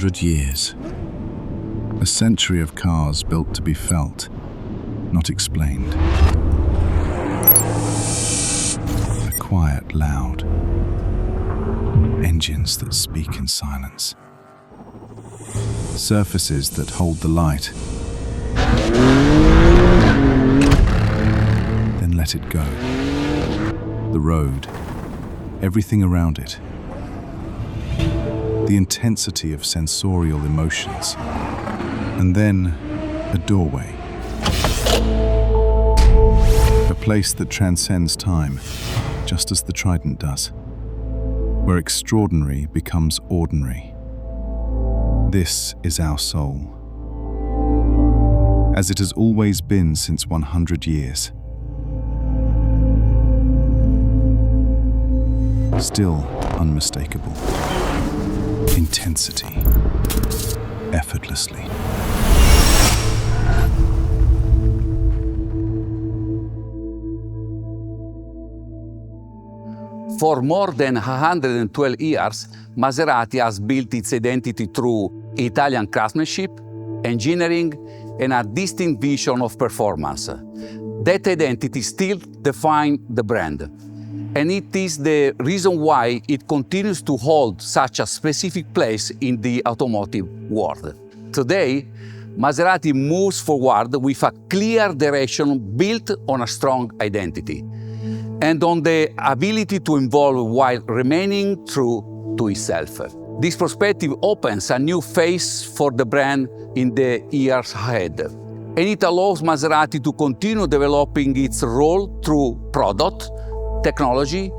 100 years. A century of cars built to be felt, not explained. A quiet, loud. Engines that speak in silence. Surfaces that hold the light. Then let it go. The road, everything around it. The intensity of sensorial emotions. And then a doorway. A place that transcends time, just as the Trident does. Where extraordinary becomes ordinary. This is our soul. As it has always been since 100 years. Still unmistakable. Intensity. Effortlessly. For more than 112 years, Maserati has built its identity through Italian craftsmanship, engineering, and a distinct vision of performance. That identity still defines the brand, and it is the reason why it continues to hold such a specific place in the automotive world. Today, Maserati moves forward with a clear direction built on a strong identity, and on the ability to evolve while remaining true to itself. This perspective opens a new phase for the brand in the years ahead, and it allows Maserati to continue developing its role through product, technology,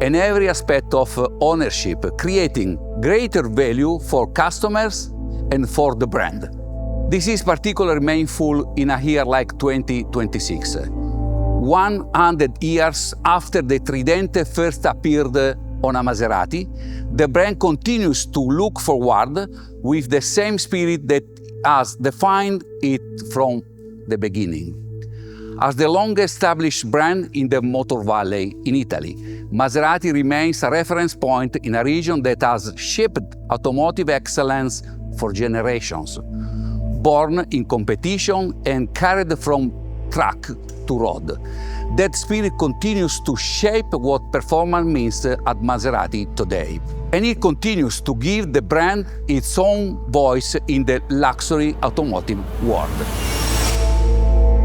and every aspect of ownership, creating greater value for customers and for the brand. This is particularly meaningful in a year like 2026. 100 years after the Tridente first appeared on a Maserati, the brand continues to look forward with the same spirit that has defined it from the beginning. As the longest-established brand in the Motor Valley in Italy, Maserati remains a reference point in a region that has shaped automotive excellence for generations, born in competition and carried from track to road. That spirit continues to shape what performance means at Maserati today. And it continues to give the brand its own voice in the luxury automotive world.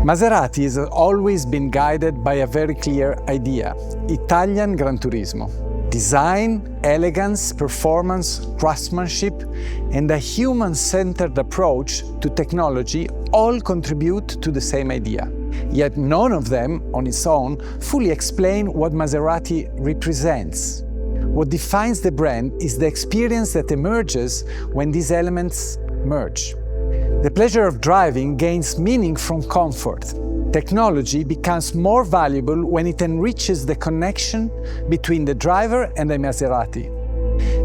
Maserati has always been guided by a very clear idea: Italian Granturismo. Design, elegance, performance, craftsmanship, and a human-centered approach to technology all contribute to the same idea. Yet none of them, on its own, fully explain what Maserati represents. What defines the brand is the experience that emerges when these elements merge. The pleasure of driving gains meaning from comfort. Technology becomes more valuable when it enriches the connection between the driver and the Maserati.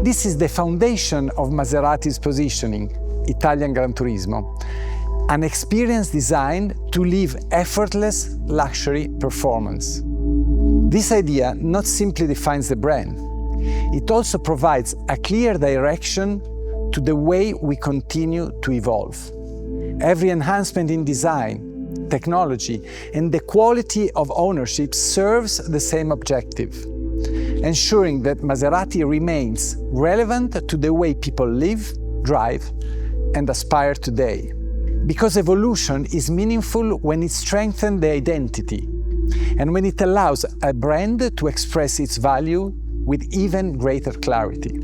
This is the foundation of Maserati's positioning, Italian Granturismo, an experience designed to live effortless luxury performance. This idea not simply defines the brand, it also provides a clear direction to the way we continue to evolve. Every enhancement in design, technology, and the quality of ownership serves the same objective, ensuring that Maserati remains relevant to the way people live, drive, and aspire today. Because evolution is meaningful when it strengthens the identity, and when it allows a brand to express its value with even greater clarity.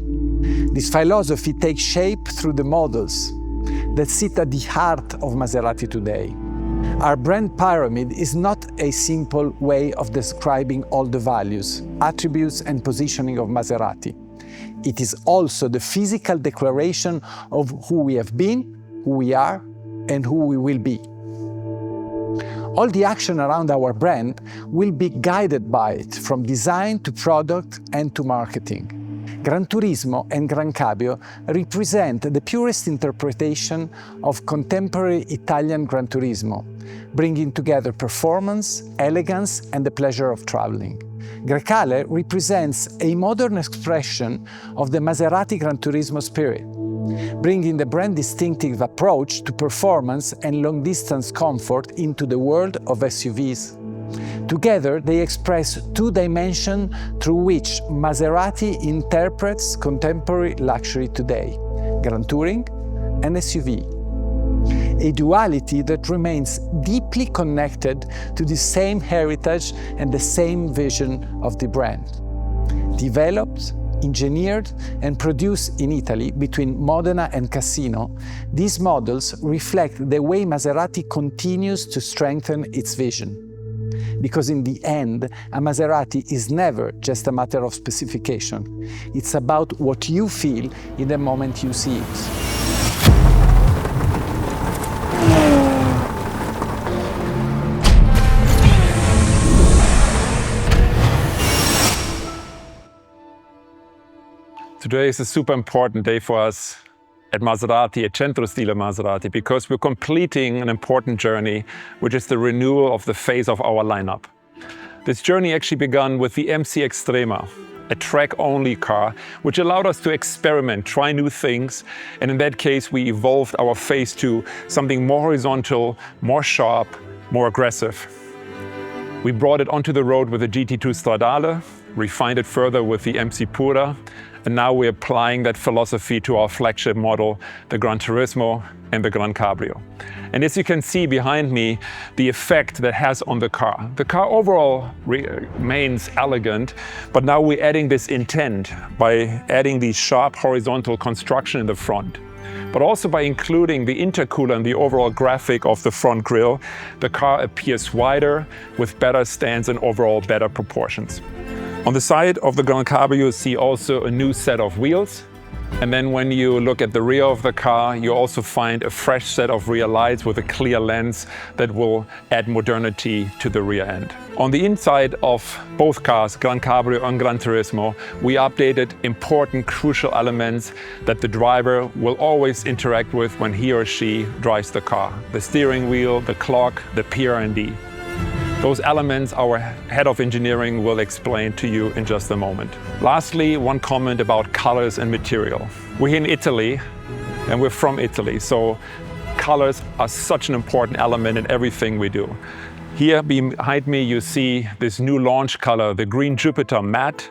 This philosophy takes shape through the models that sit at the heart of Maserati today. Our brand pyramid is not a simple way of describing all the values, attributes, and positioning of Maserati. It is also the physical declaration of who we have been, who we are, and who we will be. All the action around our brand will be guided by it, from design to product and to marketing. Granturismo and Grecale represent the purest interpretation of contemporary Italian Granturismo, bringing together performance, elegance, and the pleasure of traveling. Grecale represents a modern expression of the Maserati Granturismo spirit, bringing the brand distinctive approach to performance and long-distance comfort into the world of SUVs. Together, they express two dimensions through which Maserati interprets contemporary luxury today: Grand Touring and SUV. A duality that remains deeply connected to the same heritage and the same vision of the brand. Developed, engineered and produced in Italy between Modena and Cassino, these models reflect the way Maserati continues to strengthen its vision. Because in the end, a Maserati is never just a matter of specification. It's about what you feel in the moment you see it. Today is a super important day for us at Maserati, at Centro Stile Maserati, because we're completing an important journey, which is the renewal of the face of our lineup. This journey actually began with the MC Extrema, a track-only car, which allowed us to experiment, try new things, and in that case we evolved our face to something more horizontal, more sharp, more aggressive. We brought it onto the road with the GT2 Stradale, refined it further with the MC Pura, and now we're applying that philosophy to our flagship model, the Granturismo and the Gran Cabrio. And as you can see behind me, the effect that has on the car. The car overall remains elegant, but now we're adding this intent by adding the sharp horizontal construction in the front. But also by including the intercooler and the overall graphic of the front grille, the car appears wider with better stance and overall better proportions. On the side of the Gran Cabrio, you see also a new set of wheels. And then when you look at the rear of the car, you also find a fresh set of rear lights with a clear lens that will add modernity to the rear end. On the inside of both cars, Gran Cabrio and Granturismo, we updated important crucial elements that the driver will always interact with when he or she drives the car. The steering wheel, the clock, the PRND. Those elements our head of engineering will explain to you in just a moment. Lastly, one comment about colors and material. We're in Italy and we're from Italy, so colors are such an important element in everything we do. Here behind me you see this new launch color, the green Jupiter matte,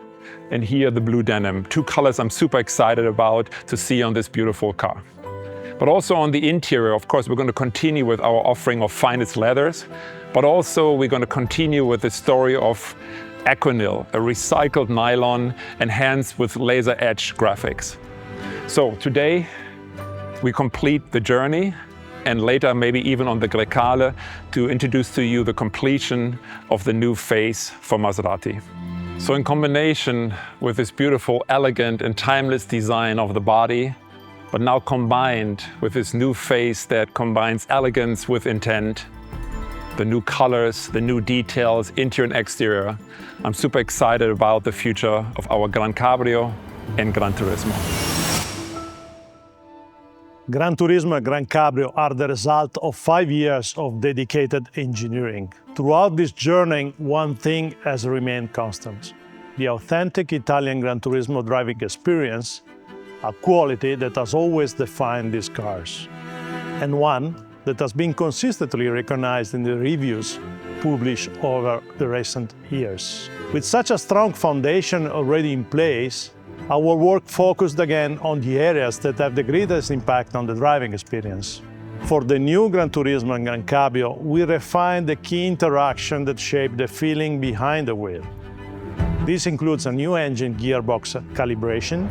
and here the blue denim. Two colors I'm super excited about to see on this beautiful car. But also on the interior, of course, we're going to continue with our offering of finest leathers, but also we're going to continue with the story of Equinil, a recycled nylon enhanced with laser edge graphics. So today we complete the journey, and later maybe even on the Grecale to introduce to you the completion of the new face for Maserati. So in combination with this beautiful, elegant and timeless design of the body, but now combined with this new face that combines elegance with intent, the new colors, the new details, interior and exterior, I'm super excited about the future of our Gran Cabrio and Granturismo. Granturismo and Gran Cabrio are the result of 5 years of dedicated engineering. Throughout this journey, one thing has remained constant: the authentic Italian Granturismo driving experience, a quality that has always defined these cars, and one that has been consistently recognized in the reviews published over the recent years. With such a strong foundation already in place, our work focused again on the areas that have the greatest impact on the driving experience. For the new Granturismo and Gran Cabrio, we refined the key interaction that shape the feeling behind the wheel. This includes a new engine gearbox calibration,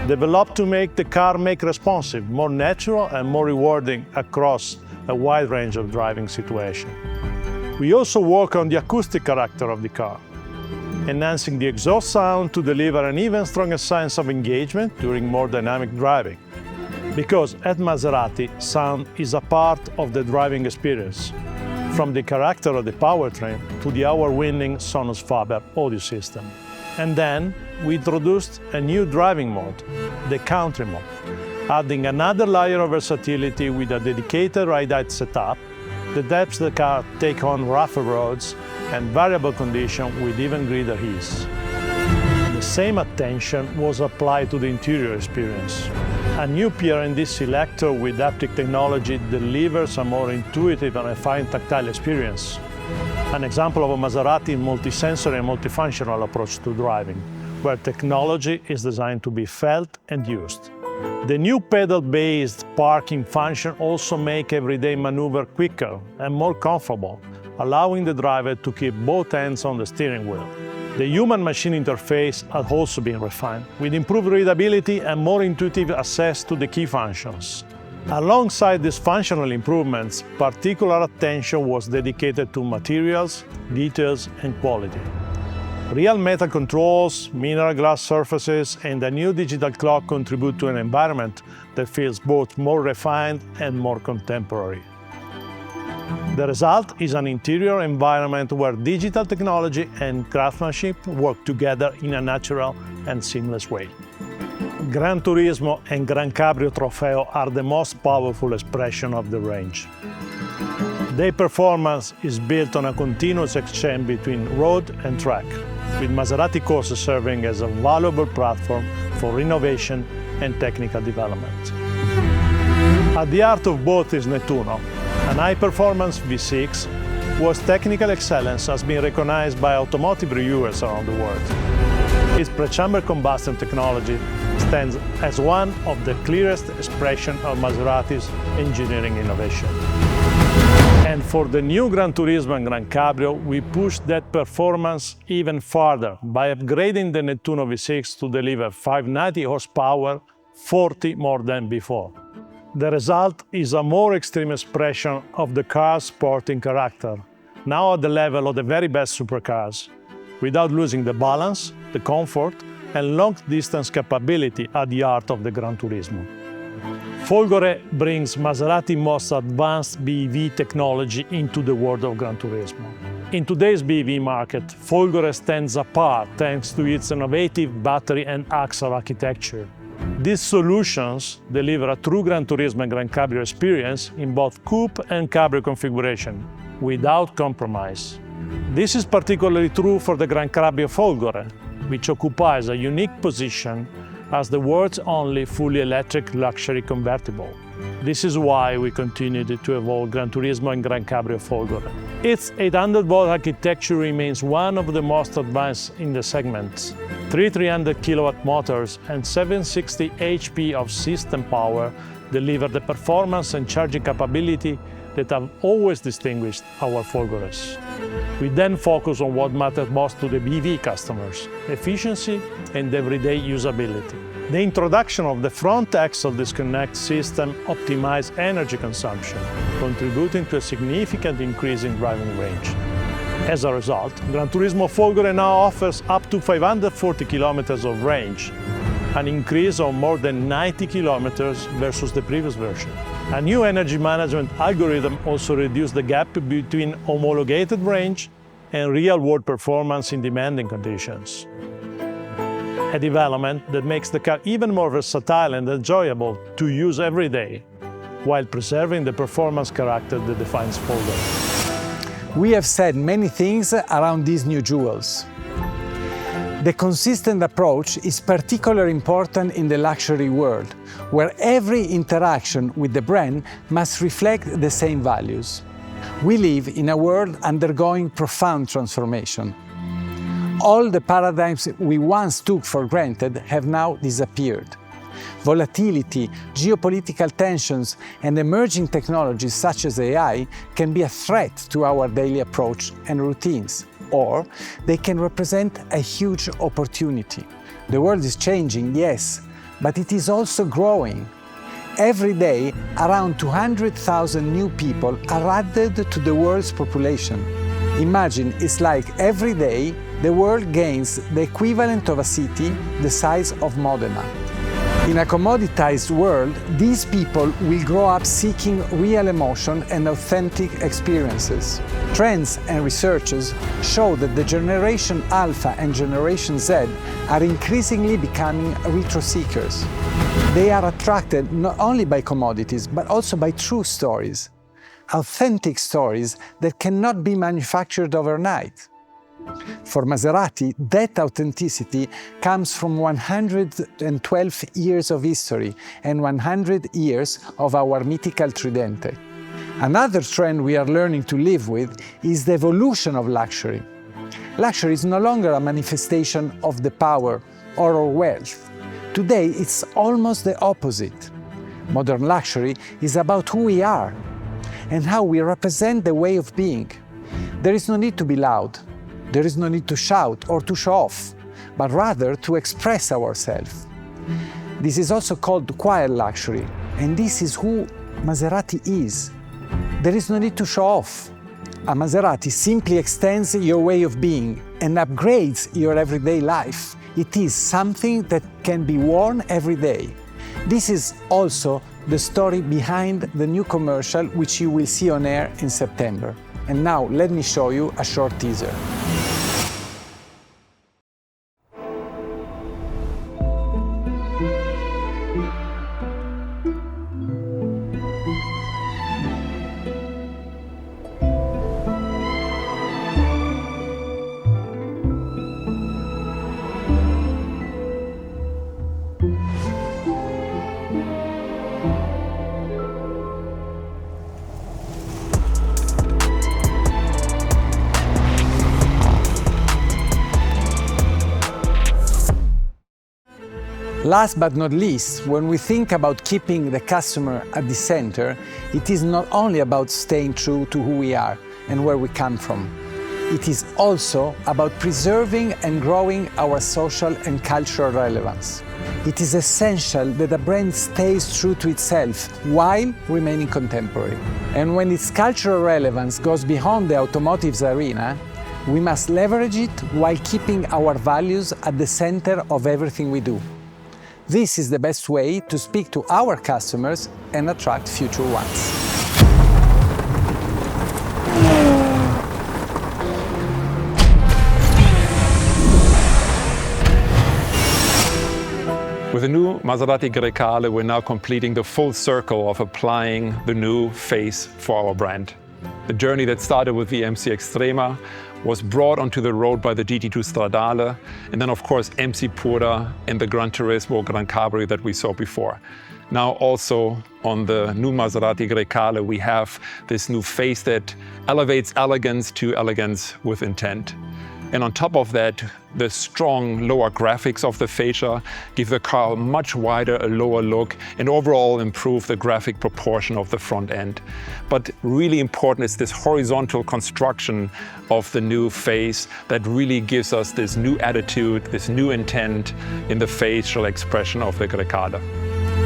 developed to make the car responsive, more natural and more rewarding across a wide range of driving situations. We also work on the acoustic character of the car, enhancing the exhaust sound to deliver an even stronger sense of engagement during more dynamic driving. Because at Maserati, sound is a part of the driving experience, from the character of the powertrain to the award-winning Sonus Faber audio system. And then we introduced a new driving mode, the Country mode, adding another layer of versatility with a dedicated ride height setup that helps the car take on rougher roads and variable conditions with even greater ease. The same attention was applied to the interior experience, A new PRND selector with haptic technology delivers a more intuitive and refined tactile experience. An example of a Maserati multi-sensory and multifunctional approach to driving, where technology is designed to be felt and used. The new pedal-based parking function also makes everyday maneuver quicker and more comfortable, allowing the driver to keep both hands on the steering wheel. The human-machine interface has also been refined, with improved readability and more intuitive access to the key functions. Alongside these functional improvements, particular attention was dedicated to materials, details, and quality. Real metal controls, mineral glass surfaces, and a new digital clock contribute to an environment that feels both more refined and more contemporary. The result is an interior environment where digital technology and craftsmanship work together in a natural and seamless way. Granturismo and Gran Cabrio Trofeo are the most powerful expression of the range. Their performance is built on a continuous exchange between road and track, with Maserati courses serving as a valuable platform for innovation and technical development. At the heart of both is Nettuno, an high-performance V6 whose technical excellence has been recognized by automotive reviewers around the world. Its pre-chamber combustion technology stands as one of the clearest expressions of Maserati's engineering innovation. And for the new Granturismo and Gran Cabrio, we pushed that performance even further by upgrading the Nettuno V6 to deliver 590 horsepower, 40 more than before. The result is a more extreme expression of the car's sporting character, now at the level of the very best supercars, without losing the balance, the comfort, and long-distance capability at the heart of the Granturismo. Folgore brings Maserati's most advanced BEV technology into the world of Granturismo. In today's BEV market, Folgore stands apart thanks to its innovative battery and axle architecture. These solutions deliver a true Granturismo and Gran Cabrio experience in both coupe and cabrio configuration, without compromise. This is particularly true for the Gran Cabrio Folgore, which occupies a unique position as the world's only fully electric luxury convertible. This is why we continued to evolve Granturismo and Gran Cabrio Folgore. Its 800-volt architecture remains one of the most advanced in the segment. Three 300-kilowatt motors and 760 HP of system power deliver the performance and charging capability that have always distinguished our Folgores. We then focus on what matters most to the BEV customers: efficiency and everyday usability. The introduction of the front axle disconnect system optimized energy consumption, contributing to a significant increase in driving range. As a result, Granturismo Folgore now offers up to 540 kilometers of range, an increase of more than 90 kilometers versus the previous version. A new energy management algorithm also reduced the gap between homologated range and real-world performance in demanding conditions. A development that makes the car even more versatile and enjoyable to use every day, while preserving the performance character that defines Folgore. We have said many things around these new jewels. The consistent approach is particularly important in the luxury world, where every interaction with the brand must reflect the same values. We live in a world undergoing profound transformation. All the paradigms we once took for granted have now disappeared. Volatility, geopolitical tensions, and emerging technologies such as AI can be a threat to our daily approach and routines, or they can represent a huge opportunity. The world is changing, yes, but it is also growing. Every day, around 200,000 new people are added to the world's population. Imagine it's like every day the world gains the equivalent of a city the size of Modena. In a commoditized world, these people will grow up seeking real emotion and authentic experiences. Trends and researches show that the Generation Alpha and Generation Z are increasingly becoming retro seekers. They are attracted not only by commodities, but also by true stories. Authentic stories that cannot be manufactured overnight. For Maserati, that authenticity comes from 112 years of history and 100 years of our mythical Tridente. Another trend we are learning to live with is the evolution of luxury. Luxury is no longer a manifestation of the power or wealth. Today, it's almost the opposite. Modern luxury is about who we are and how we represent the way of being. There is no need to be loud. There is no need to shout or to show off, but rather to express ourselves. This is also called quiet luxury, and this is who Maserati is. There is no need to show off. A Maserati simply extends your way of being and upgrades your everyday life. It is something that can be worn every day. This is also the story behind the new commercial, which you will see on air in September. And now let me show you a short teaser. Last but not least, when we think about keeping the customer at the center, it is not only about staying true to who we are and where we come from. It is also about preserving and growing our social and cultural relevance. It is essential that a brand stays true to itself while remaining contemporary. And when its cultural relevance goes beyond the automotive's arena, we must leverage it while keeping our values at the center of everything we do. This is the best way to speak to our customers and attract future ones. With the new Maserati Grecale, we're now completing the full circle of applying the new face for our brand. The journey that started with the MC Extrema was brought onto the road by the GT2 Stradale, and then of course MC Pura and the Granturismo Gran Cabrio that we saw before. Now also on the new Maserati Grecale we have this new face that elevates elegance to elegance with intent. And on top of that, the strong lower graphics of the fascia give the car much wider, a lower look, and overall improve the graphic proportion of the front end. But really important is this horizontal construction of the new face that really gives us this new attitude, this new intent in the facial expression of the Grecale.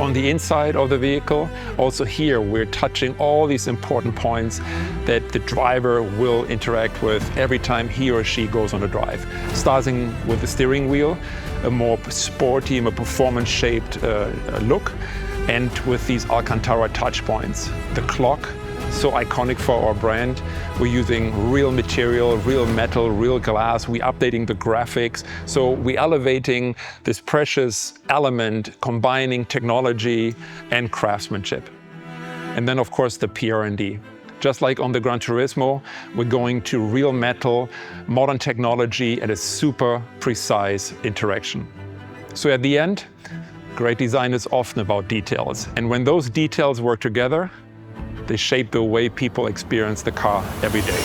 On the inside of the vehicle, also here we're touching all these important points that the driver will interact with every time he or she goes on a drive. Starting with the steering wheel, a more sporty, more performance-shaped look, and with these Alcantara touch points. The clock, so iconic for our brand. We're using real material, real metal, real glass. We're updating the graphics. So we're elevating this precious element, combining technology and craftsmanship. And then of course the PR&D. Just like on the Granturismo, we're going to real metal, modern technology, and a super precise interaction. So at the end, great design is often about details. And when those details work together, they shape the way people experience the car every day.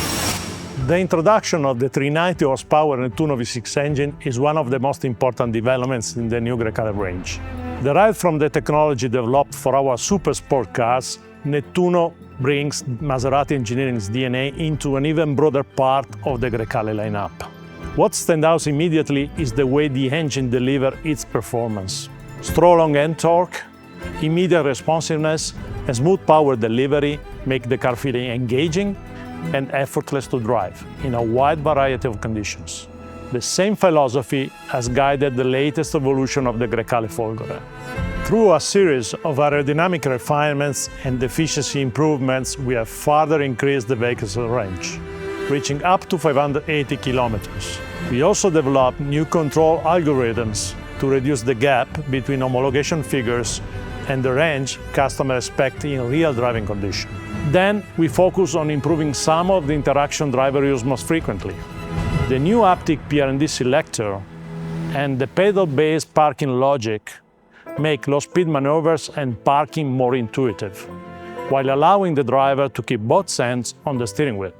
The introduction of the 390 horsepower Nettuno V6 engine is one of the most important developments in the new Grecale range. Derived from the technology developed for our super sport cars, Nettuno brings Maserati engineering's DNA into an even broader part of the Grecale lineup. What stands out immediately is the way the engine delivers its performance. Strong end torque, immediate responsiveness, and smooth power delivery make the car feel engaging and effortless to drive in a wide variety of conditions. The same philosophy has guided the latest evolution of the Grecale Folgore. Through a series of aerodynamic refinements and efficiency improvements, we have further increased the vehicle's range, reaching up to 580 kilometers. We also developed new control algorithms to reduce the gap between homologation figures and the range customers expect in real driving conditions. Then we focus on improving some of the interaction drivers use most frequently. The new haptic P&D selector and the pedal-based parking logic make low-speed maneuvers and parking more intuitive, while allowing the driver to keep both hands on the steering wheel.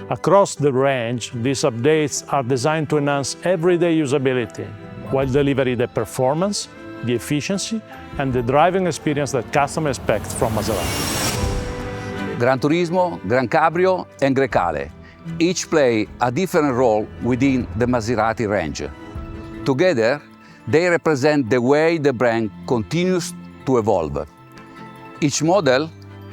Across the range, these updates are designed to enhance everyday usability, while delivering the performance, the efficiency, and the driving experience that customers expect from Maserati. Granturismo, Gran Cabrio, and Grecale each play a different role within the Maserati range. Together, they represent the way the brand continues to evolve. Each model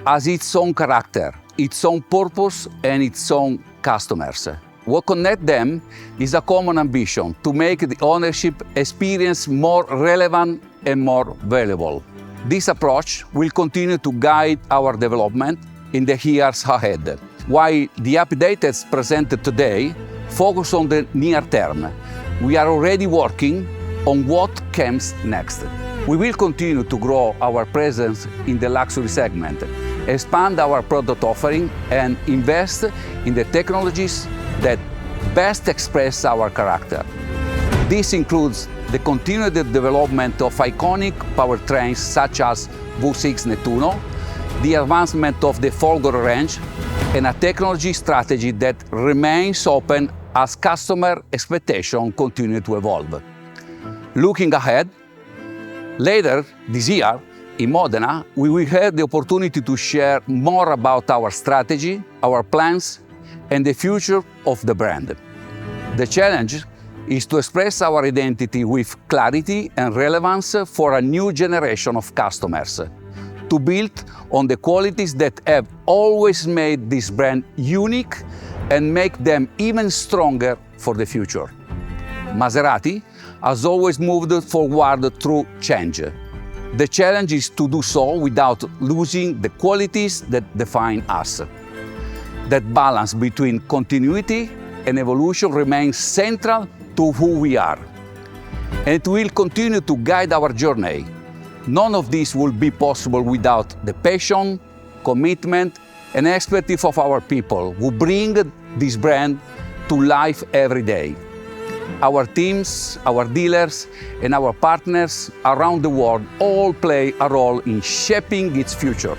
has its own character, its own purpose, and its own customers. What connects them is a common ambition to make the ownership experience more relevant and more valuable. This approach will continue to guide our development in the years ahead, while the updates presented today focus on the near term. We are already working on what comes next. We will continue to grow our presence in the luxury segment, expand our product offering, and invest in the technologies that best express our character. This includes the continued development of iconic powertrains such as V6 Nettuno, the advancement of the Folgore range, and a technology strategy that remains open as customer expectations continue to evolve. Looking ahead, later this year in Modena, we will have the opportunity to share more about our strategy, our plans, and the future of the brand. The challenge is to express our identity with clarity and relevance for a new generation of customers, to build on the qualities that have always made this brand unique and make them even stronger for the future. Maserati has always moved forward through change. The challenge is to do so without losing the qualities that define us. That balance between continuity and evolution remains central to who we are, and it will continue to guide our journey. None of this will be possible without the passion, commitment, and expertise of our people who bring this brand to life every day. Our teams, our dealers, and our partners around the world all play a role in shaping its future,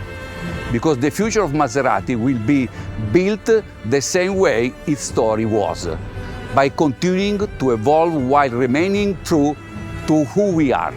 because the future of Maserati will be built the same way its story was, by continuing to evolve while remaining true to who we are.